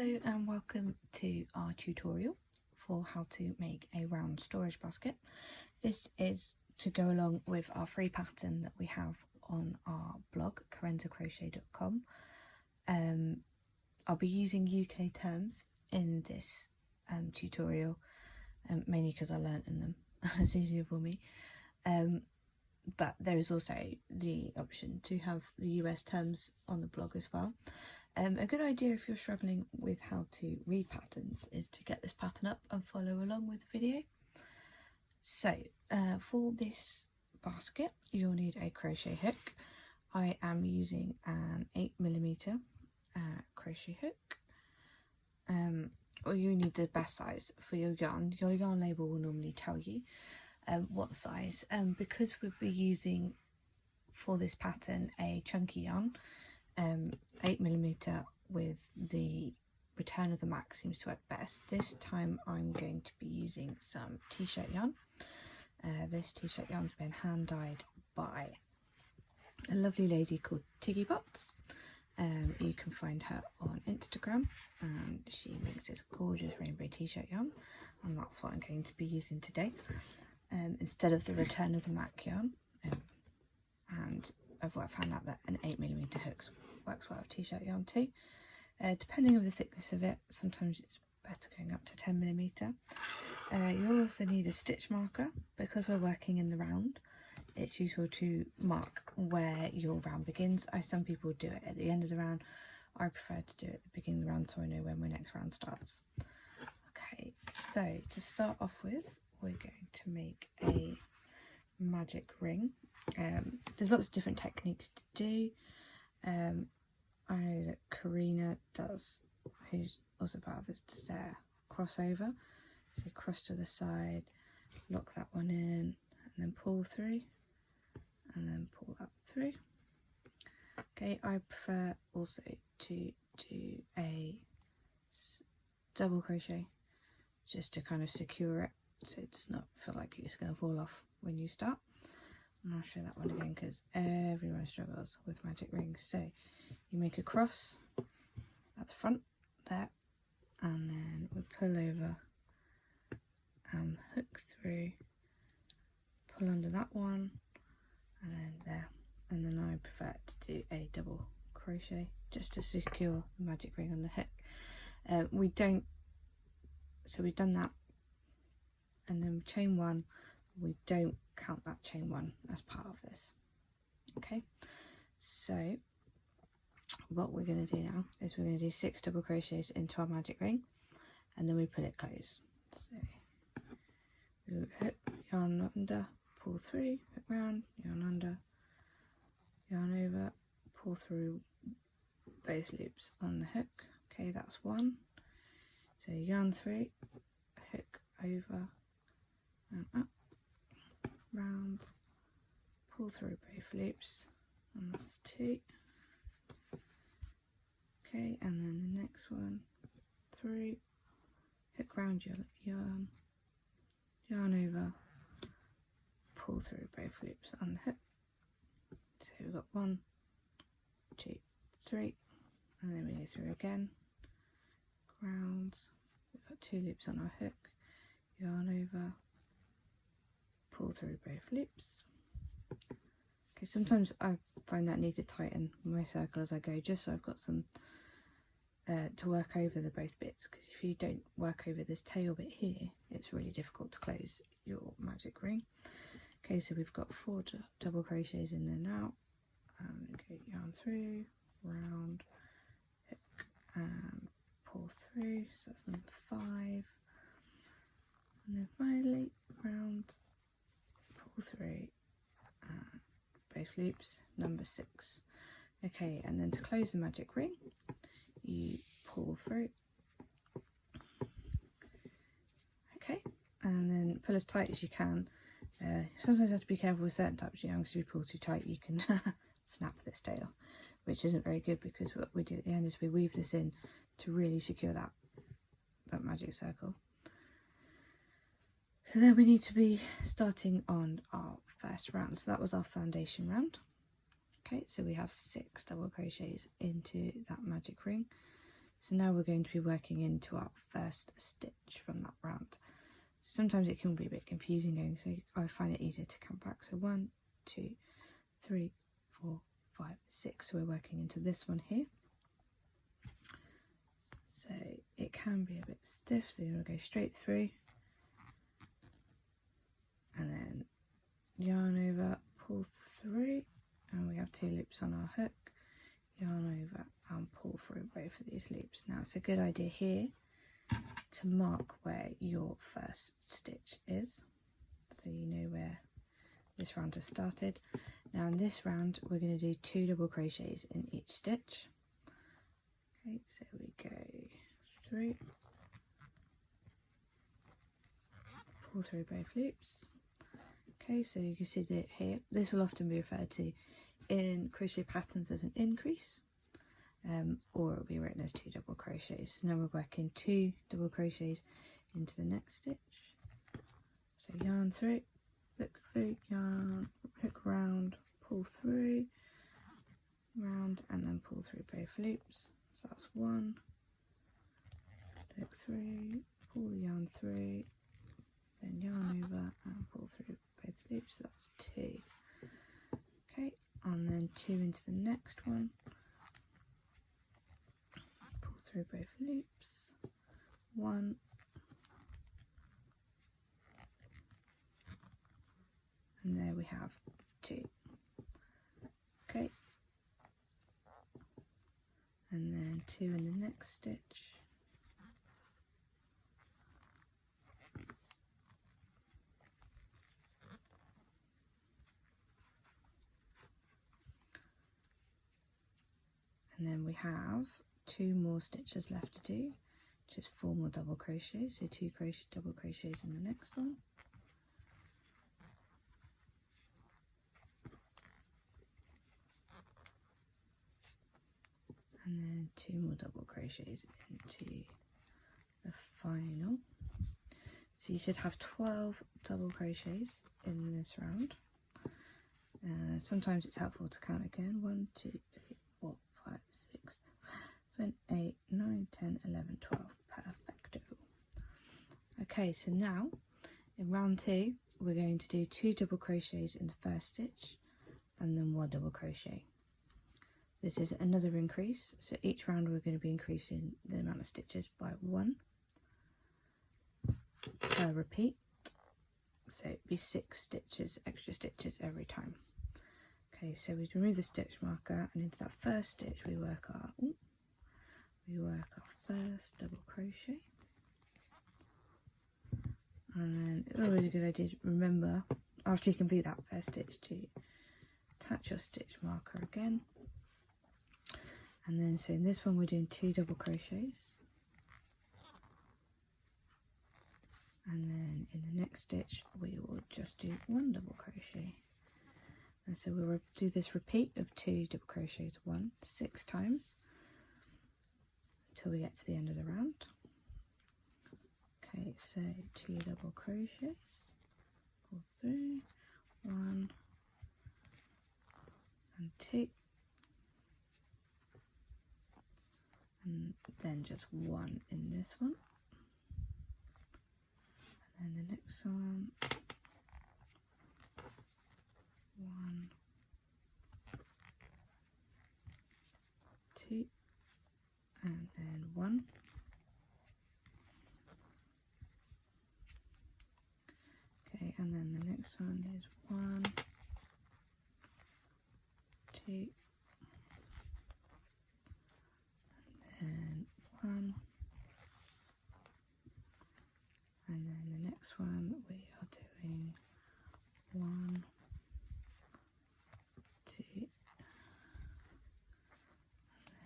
Hello and welcome to our tutorial for how to make a round storage basket. This is to go along with our free pattern that we have on our blog crochet.com. I'll be using UK terms in this tutorial, mainly because I learnt in them. It's easier for me. But there is also the option to have the US terms on the blog as well. A good idea if you're struggling with how to read patterns is to get this pattern up and follow along with the video. So for this basket you'll need a crochet hook. I am using an 8mm crochet hook, or you need the best size for your yarn. Your yarn label will normally tell you what size, because we'll be using for this pattern a chunky yarn. 8mm with the return of the Mac seems to work best. This time I'm going to be using some t-shirt yarn. This t-shirt yarn's been hand dyed by a lovely lady called Tiggy Bots. You can find her on Instagram and she makes this gorgeous rainbow t-shirt yarn, and that's what I'm going to be using today instead of the return of the Mac yarn. And I've found out that an 8mm hook works well with t-shirt yarn too. Depending on the thickness of it, sometimes it's better going up to 10mm. You'll also need a stitch marker because we're working in the round. It's useful to mark where your round begins. Some people do it at the end of the round. I prefer to do it at the beginning of the round so I know when my next round starts. Okay, so to start off with, we're going to make a magic ring. There's lots of different techniques to do. I know that Karina does, who's also part of this, does their crossover. So cross to the side, lock that one in, and then pull through, and then pull that through. Okay, I prefer also to do a double crochet just to kind of secure it so it does not feel like it's going to fall off when you start. And I'll show that one again because everyone struggles with magic rings. So you make a cross at the front there, and then we pull over and hook through, pull under that one, and then there. And then I prefer to do a double crochet just to secure the magic ring on the hook. We've done that, and then chain one. We don't count that chain one as part of this. Okay, so what we're going to do now is we're going to do 6 double crochets into our magic ring, and then we pull it closed. So we hook, yarn under, pull through, hook round, yarn under, yarn over, pull through both loops on the hook. Okay, that's one. So yarn through, hook over and up, round, pull through both loops, and that's 2. Okay, and then the next one through, hook round your yarn, yarn over, pull through both loops on the hook. So we've got 1, 2, 3, and then we go through again, round, we've got 2 loops on our hook, yarn over, pull through both loops. Okay, sometimes I find that I need to tighten my circle as I go, just so I've got some to work over the both bits, because if you don't work over this tail bit here, it's really difficult to close your magic ring. Okay, so we've got 4 double crochets in there now, and go yarn through, round, hook and pull through, so that's number 5, and then finally round, pull through, both loops, number 6. Okay, and then to close the magic ring you pull through, okay, and then pull as tight as you can. Sometimes you have to be careful with certain types of yarn, because if you pull too tight you can snap this tail, which isn't very good, because what we do at the end is we weave this in to really secure that magic circle. So then we need to be starting on our first round. So that was our foundation round. Okay, so we have 6 double crochets into that magic ring. So now we're going to be working into our first stitch from that round. Sometimes it can be a bit confusing going, so I find it easier to count back. So 1, 2, 3, 4, 5, 6. So we're working into this one here. So it can be a bit stiff, so you're going to go straight through and then yarn over, pull through, and we have 2 loops on our hook, yarn over and pull through both of these loops. Now it's a good idea here to mark where your first stitch is, so you know where this round has started. Now in this round we're going to do 2 double crochets in each stitch. Okay, so we go through, pull through both loops. Okay, so you can see that here, this will often be referred to in crochet patterns as an increase, or it will be written as 2 double crochets. So now we're working 2 double crochets into the next stitch. So yarn through, hook through, yarn, hook round, pull through, round, and then pull through both loops. So that's 1, hook through, pull the yarn through, then yarn over and pull through both loops. So that's 2. Okay, and then 2 into the next one, pull through both loops, 1, and there we have 2. Okay, and then 2 in the next stitch, and then we have 2 more stitches left to do, which is 4 more double crochets. So 2 double crochets in the next one, and then 2 more double crochets into the final. So you should have 12 double crochets in this round. Sometimes it's helpful to count again. 1, 2, 3, 4, 5, 6, 7, 8, 9, 10, 11, 12. Perfecto. Okay, so now in round 2 we're going to do 2 double crochets in the first stitch and then 1 double crochet. This is another increase, so each round we're going to be increasing the amount of stitches by 1 per repeat, so it'd be 6 stitches, extra stitches every time. Okay, so we remove the stitch marker, and into that first stitch we work our first double crochet, and then it's always a good idea to remember after you complete that first stitch to attach your stitch marker again. And then so in this one we're doing 2 double crochets, and then in the next stitch we will just do 1 double crochet. And so we'll do this repeat of 2 double crochets 6 times until we get to the end of the round. Okay, so 2 double crochets, pull through, 1 and 2, and then just 1 in this one, and then the next one, 1, 2, and then 1. Okay, and then the next one is 1, 2, and 1, and then the next one we are doing 1, 2,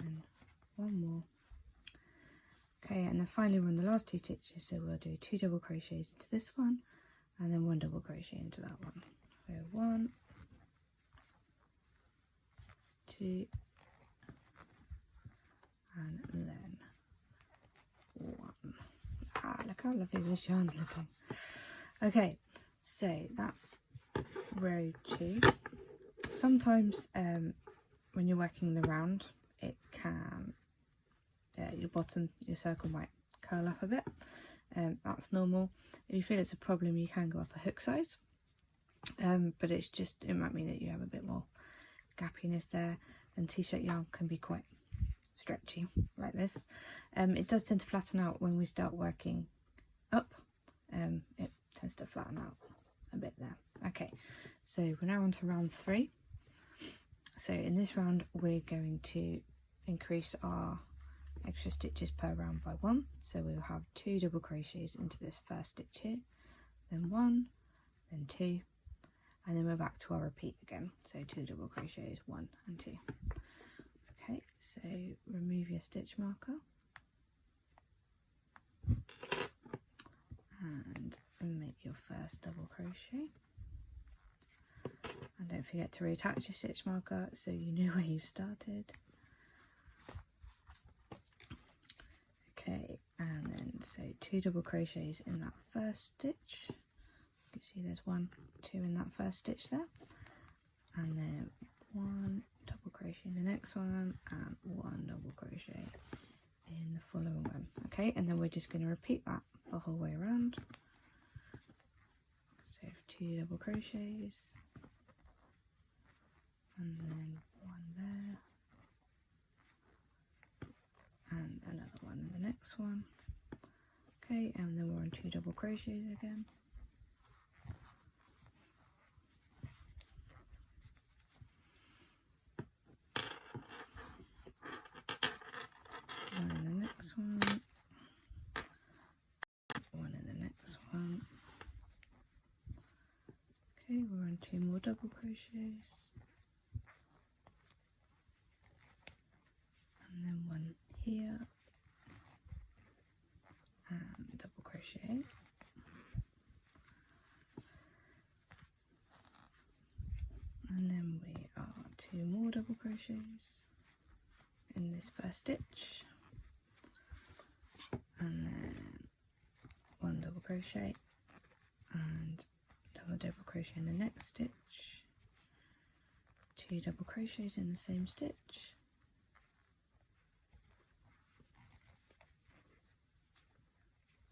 and 1 more. Okay, and then finally we're on the last 2 stitches, so we'll do 2 double crochets into this one and then 1 double crochet into that one. So 1, 2, and then 1. Ah, look how lovely this yarn's looking. Okay, so that's row 2. Sometimes when you're working the round, it can your bottom, your circle might curl up a bit. That's normal. If you feel it's a problem, you can go up a hook size, but it might mean that you have a bit more gappiness there, and t-shirt yarn can be quite stretchy like this. It does tend to flatten out when we start working up. It tends to flatten out a bit there. Okay, so we're now on to round 3. So in this round we're going to increase our extra stitches per round by 1. So we'll have 2 double crochets into this first stitch here, then 1, then 2, and then we're back to our repeat again. So 2 double crochets, 1 and 2. Okay, so remove your stitch marker and make your first double crochet, and don't forget to reattach your stitch marker so you know where you've started. Okay, and then so 2 double crochets in that first stitch. You can see there's 1, 2 in that first stitch there, and then 1 double crochet in the next one, and 1 double crochet in the following one. Okay, and then we're just going to repeat that the whole way around. So 2 double crochets, and then 1 there, and another one in the next one. Okay, and then we're on 2 double crochets again. One in the next one. One in the next one. Okay, we're on 2 more double crochets. And then 1 here. And double crochet. And then we are 2 more double crochets in this first stitch, and then 1 double crochet and another double crochet in the next stitch, 2 double crochets in the same stitch,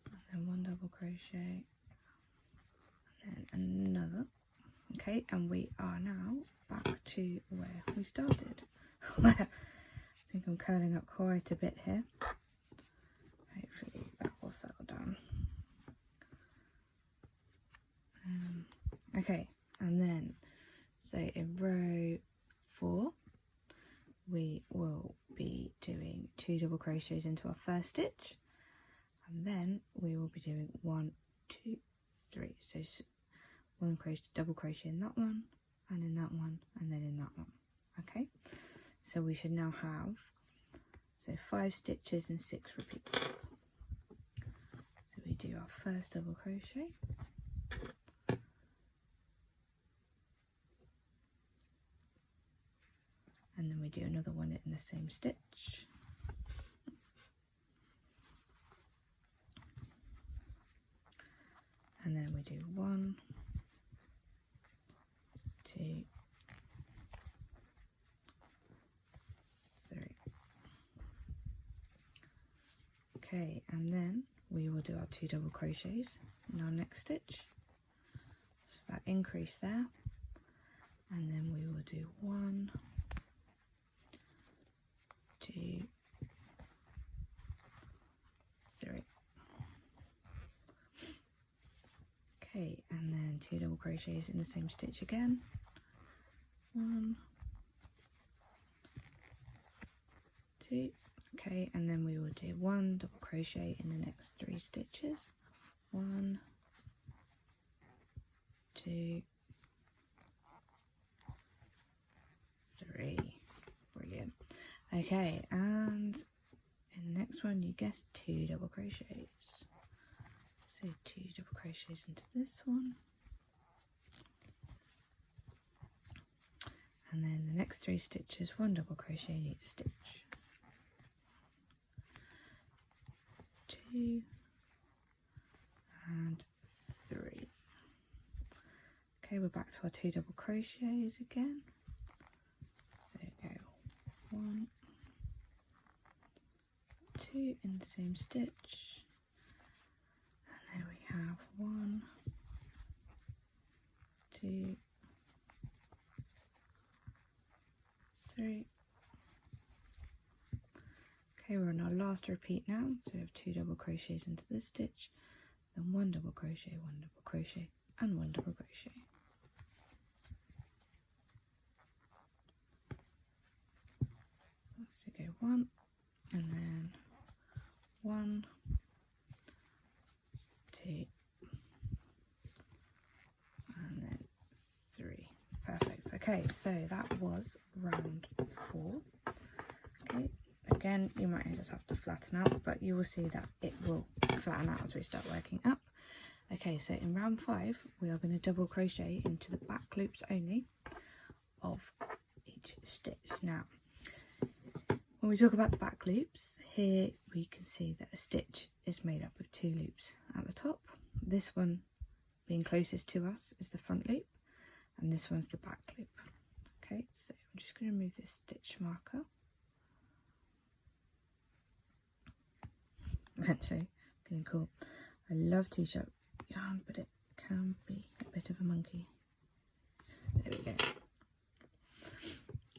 and then 1 double crochet, and then another. Okay, and we are now back to where we started. I think I'm curling up quite a bit here. Hopefully that will settle down. Okay, and then so in row 4 we will be doing 2 double crochets into our first stitch, and then we will be doing 1, 2, 3. So 1 crochet, double crochet in that one, and in that one, and then in that one. Okay, so we should now have 5 stitches and 6 repeats. So we do our first double crochet, and then we do another one in the same stitch, and then we do 1, 2, 3. Okay, and then we will do our 2 double crochets in our next stitch, so that increase there, and then we will do 1, 2, 3. Okay, and then 2 double crochets in the same stitch again, 1, 2. Okay, and then we will do 1 double crochet in the next 3 stitches, 1, 2, 3. Brilliant. Okay, and in the next one, you guessed, 2 double crochets. So 2 double crochets into this one, and then the next 3 stitches, 1 double crochet in each stitch. 2 and 3. Okay, we're back to our 2 double crochets again. So go 1, 2 in the same stitch, and there we have 1, 2, 3. Okay, we're on our last repeat now, so we have 2 double crochets into this stitch, then 1 double crochet, 1 double crochet, and 1 double crochet. So go 1, and then 1, 2, and then 3. Perfect. Okay, so that was round 4. Okay, again, you might just have to flatten out, but you will see that it will flatten out as we start working up. Okay, so in round 5, we are going to double crochet into the back loops only of each stitch. Now, when we talk about the back loops, here we can see that a stitch is made up of 2 loops at the top. This one being closest to us is the front loop, and this one's the back loop. Okay, so I'm just going to move this stitch marker. Eventually, getting cool. I love t-shirt yarn, but it can be a bit of a monkey. There we go.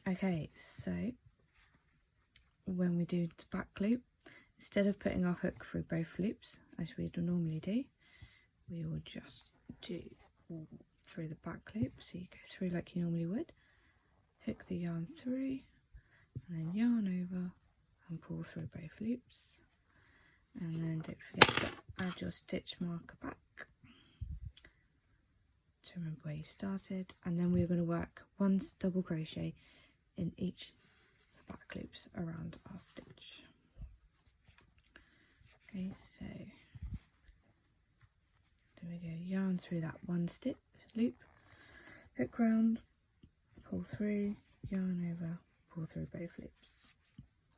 Okay, so when we do the back loop, instead of putting our hook through both loops as we would normally do, we will just do through the back loop. So you go through like you normally would, hook the yarn through, and then yarn over and pull through both loops, and then don't forget to add your stitch marker back to remember where you started, and then we're going to work 1 double crochet in each of the back loops around our stitch. Okay, so there we go, yarn through that 1 stitch loop, hook round, pull through, yarn over, pull through both loops.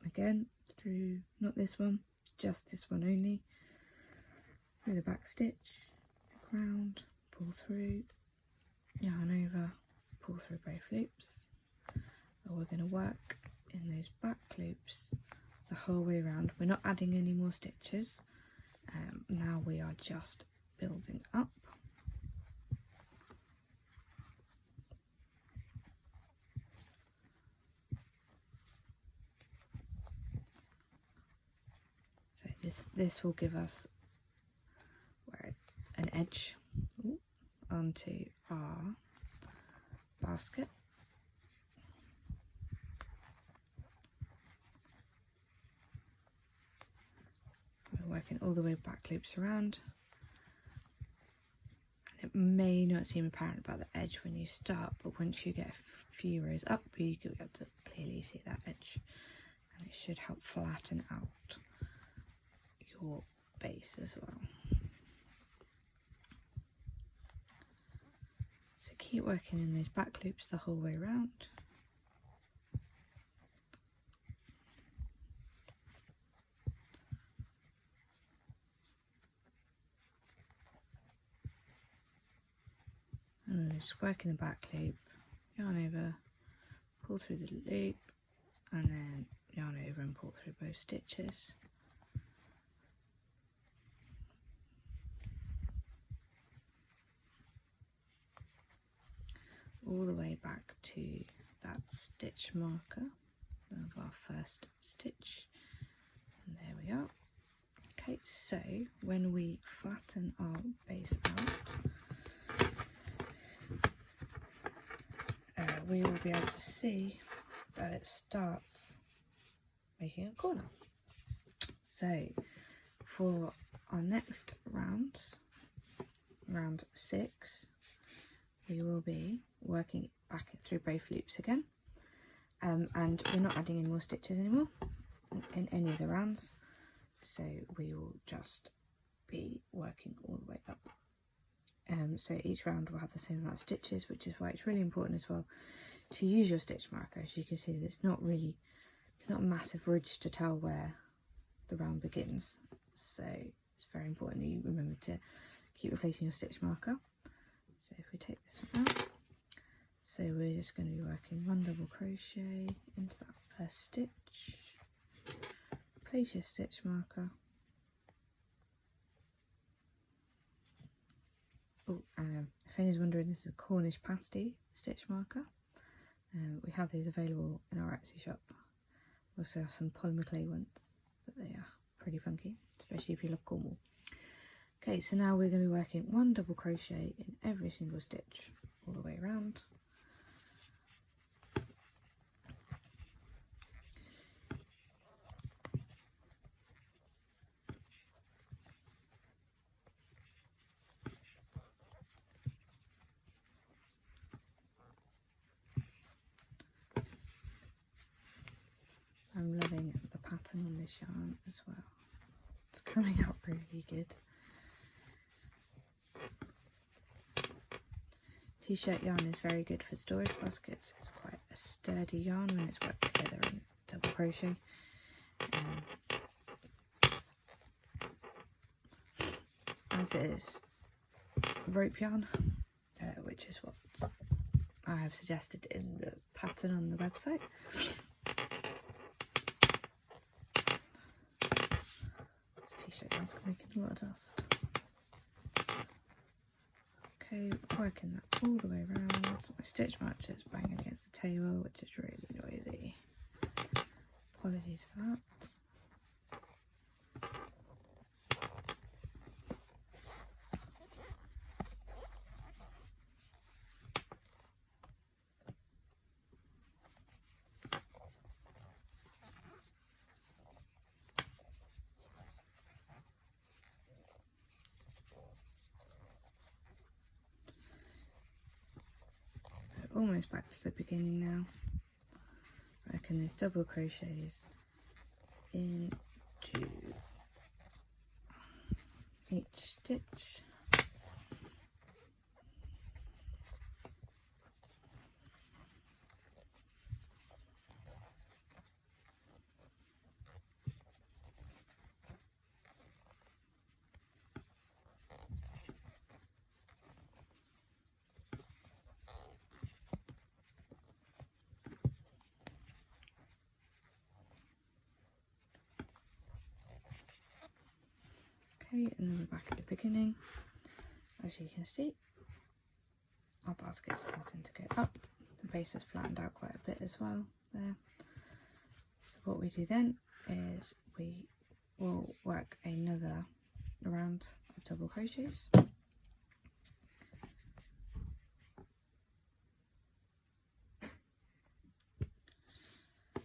Again, through, not this one, just this one only, through the back stitch, hook round, pull through, yarn over, pull through both loops. And we're going to work in those back loops the whole way around. We're not adding any more stitches. Now we are just building up. So this will give us an edge onto our basket. We're working all the way back loops around. It may not seem apparent about the edge when you start, but once you get a few rows up, you can be able to clearly see that edge, and it should help flatten out your base as well. So keep working in those back loops the whole way around. And we're just working the back loop, yarn over, pull through the loop, and then yarn over and pull through both stitches. All the way back to that stitch marker of our first stitch, and there we are. Okay, so when we flatten our base out, we will be able to see that it starts making a corner. So for our next round, round 6, we will be working back through both loops again, and we're not adding any more stitches anymore in any of the rounds, so we will just be working all the way up. So each round will have the same amount of stitches, which is why it's really important as well to use your stitch marker. As you can see, it's not a massive ridge to tell where the round begins, so it's very important that you remember to keep replacing your stitch marker. So if we take this one out, so we're just going to be working 1 double crochet into that first stitch, place your stitch marker. Oh, if anyone's wondering, this is a Cornish pasty stitch marker. We have these available in our Etsy shop. We also have some polymer clay ones, but they are pretty funky, especially if you love Cornwall. Okay, so now we're going to be working 1 double crochet in every single stitch all the way around. I'm loving the pattern on this yarn as well. It's coming out really good. T-shirt yarn is very good for storage baskets. It's quite a sturdy yarn when it's worked together in double crochet. As is rope yarn, which is what I have suggested in the pattern on the website. This t-shirt yarn's making a lot of dust. Okay, working that all the way around. My stitch marker is banging against the table, which is really noisy. Apologies for that. Almost back to the beginning now. I reckon there's double crochets into each stitch. Okay, and then we're back at the beginning. As you can see, our basket's starting to go up. The base has flattened out quite a bit as well there. So what we do then is we will work another round of double crochets.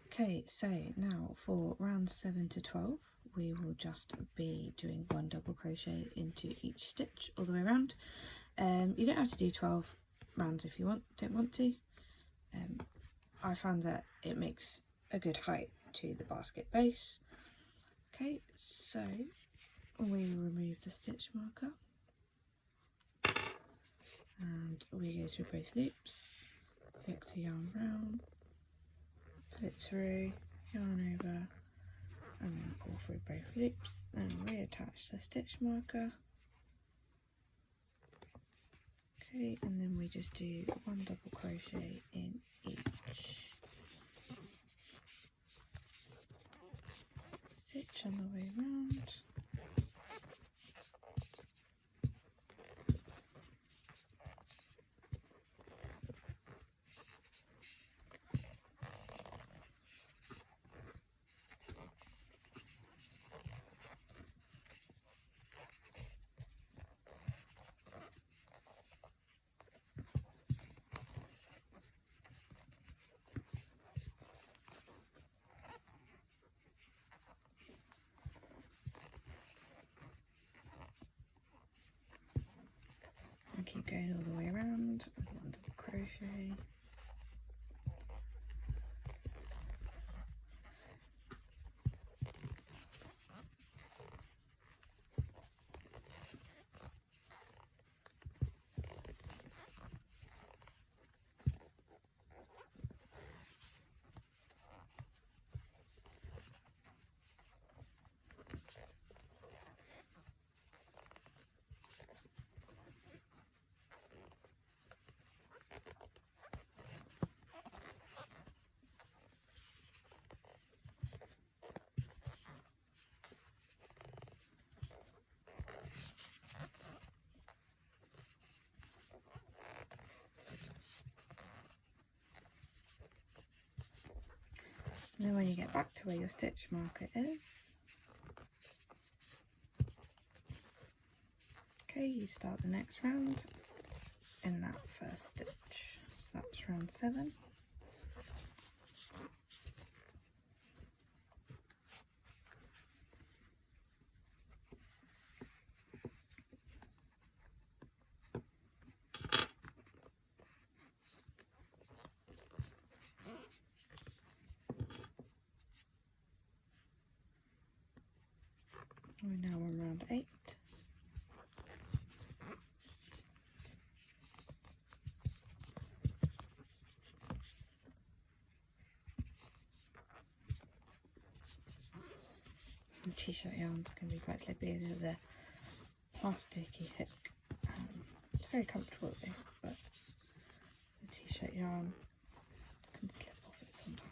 Okay, so now for rounds 7 to 12, we will just be doing 1 double crochet into each stitch all the way around. You don't have to do 12 rounds if you don't want to. I found that it makes a good height to the basket base. Okay, so we remove the stitch marker and we go through both loops, hook the yarn round, pull it through, yarn over, and then pull through both loops, and reattach the stitch marker. Okay, and then we just do 1 double crochet in each stitch on the way round. And keep going all the way around with 1 double crochet. And then when you get back to where your stitch marker is, okay, you start the next round in that first stitch. So that's round 7. We're now on round 8. T-shirt yarns can be quite slippy. This is a plasticky hook. It's very comfortable though, but the t-shirt yarn can slip off it sometimes.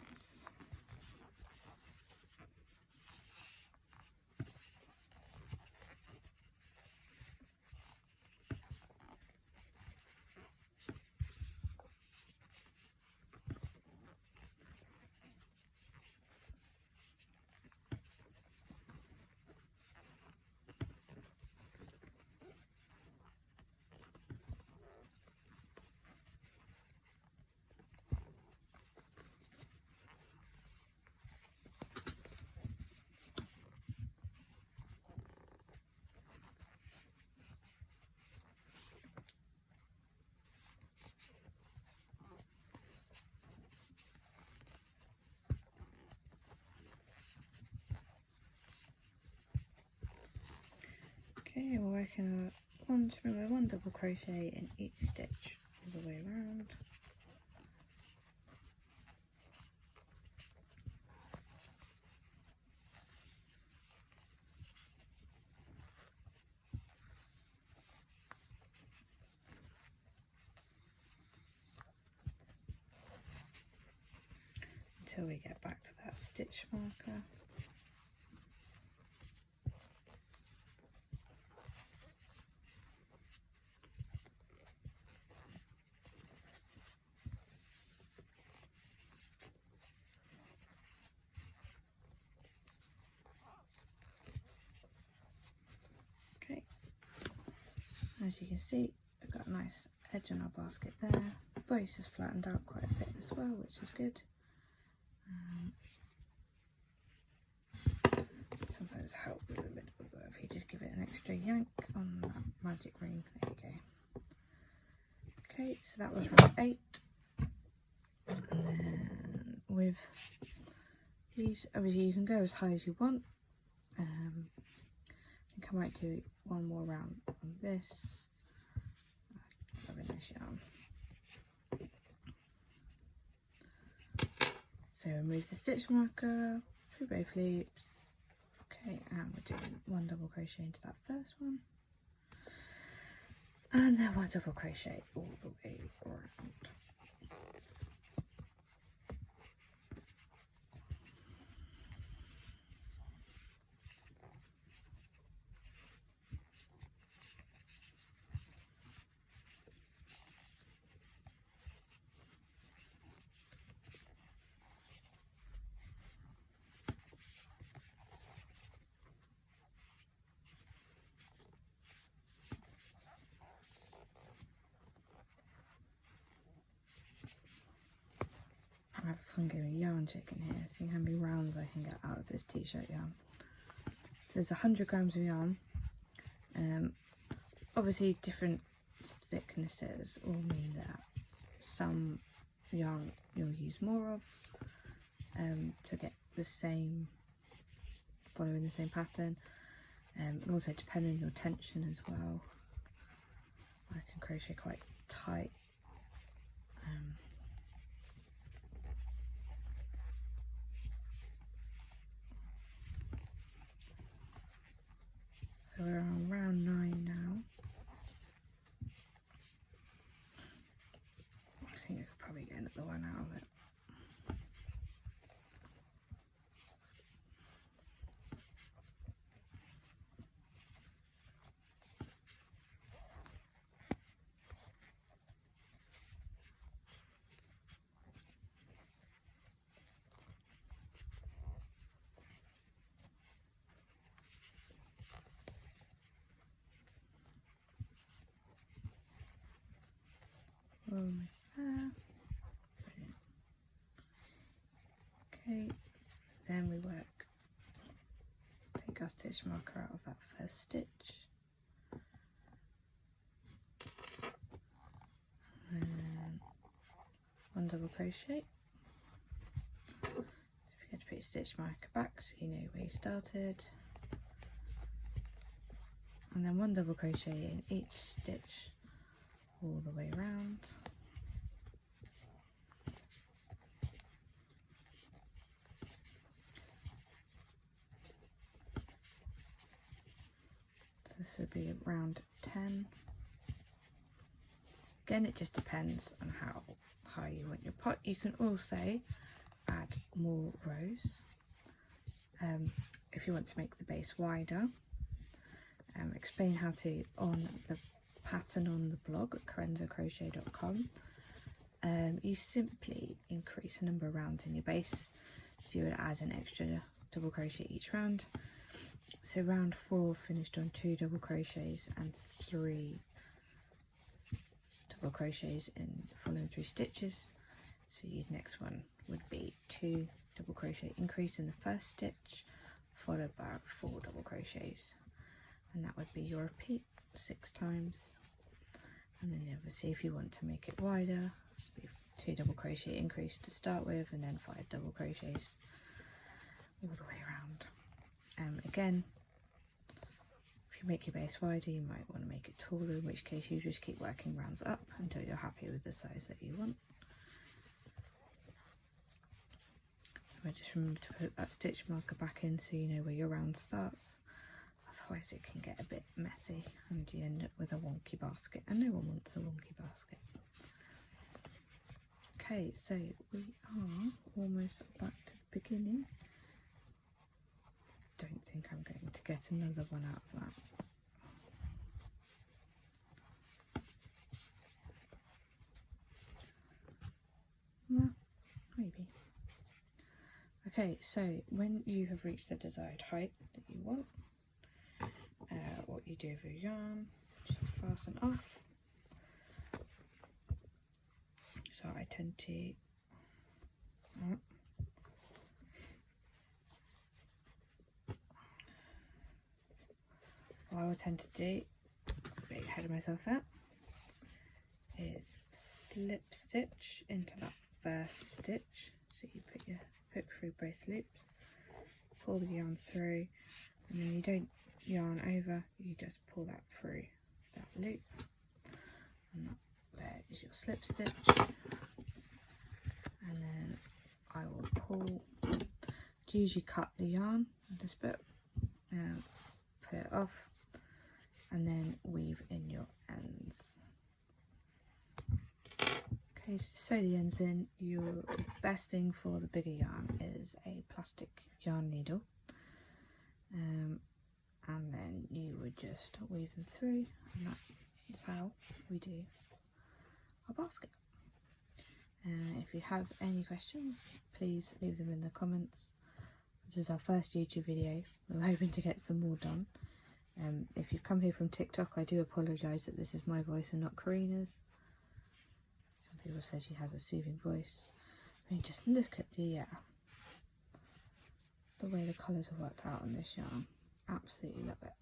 Okay, we're working one double crochet in each stitch all the way around. Until we get back to that stitch marker. Okay, as you can see, we've got a nice edge on our basket there. Both has flattened out quite a bit as well, which is good. Sometimes help with a bit of a if you just give it an extra yank on that magic ring. There you go. Okay, so that was round 8. And then with these, obviously you can go as high as you want. I think I might do one more round on this. Loving this yarn. So remove the stitch marker through both loops. Okay, and we're doing one double crochet into that first one, and then one double crochet all the way around. I have fun getting a yarn chicken here, seeing how many rounds I can get out of this t-shirt yarn. So there's 100 grams of yarn. Obviously different thicknesses will mean that some yarn you'll use more of to get the same, following the same pattern, and also depending on your tension as well. I can crochet quite tight. So we're on round 9 now. I think I could probably get another one out of it. almost there. Brilliant. Okay, so then we work, take our stitch marker out of that first stitch, and 1 double crochet. Don't forget to put your stitch marker back so you know where you started, and then 1 double crochet in each stitch all the way around. So this would be around 10. Again, it just depends on how high you want your pot. You can also add more rows if you want to make the base wider. Explain how to on the pattern on the blog at carenzacrochet.com. You simply increase the number of rounds in your base, so you would add an extra double crochet each round. So round 4 finished on 2 double crochets and 3 double crochets in the following 3 stitches. So your next one would be 2 double crochet increase in the first stitch, followed by 4 double crochets, and that would be your repeat 6 times. And then obviously if you want to make it wider, it'd be 2 double crochet increase to start with, and then 5 double crochets all the way around. Again, if you make your base wider, you might want to make it taller, in which case you just keep working rounds up until you're happy with the size that you want. Just remember to put that stitch marker back in so you know where your round starts, otherwise it can get a bit messy and you end up with a wonky basket, and no one wants a wonky basket. Okay, so we are almost back to the beginning. Don't think I'm going to get another one out of that. Well, maybe. Okay, so when you have reached the desired height that you want, what you do with your yarn, just fasten off. So I tend to what I will tend to do, a bit ahead of myself there, is slip stitch into that first stitch. So you put your hook through both loops, pull the yarn through, and then you don't yarn over, you just pull that through that loop, and that there is your slip stitch. And then I will pull, usually cut the yarn this bit, put it off, and then weave in your ends. Okay, so sew the ends in. The best thing for the bigger yarn is a plastic yarn needle, and then you would just weave them through, and that is how we do our basket. If you have any questions, please leave them in the comments. This is our first YouTube video. We're hoping to get some more done. If you've come here from TikTok, I do apologise that this is my voice and not Karina's. Some people say she has a soothing voice. I mean, just look at the way the colours have worked out on this yarn. Absolutely love it.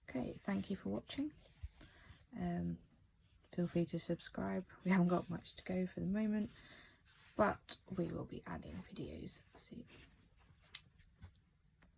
Okay, thank you for watching. Feel free to subscribe. We haven't got much to go for the moment, but we will be adding videos soon.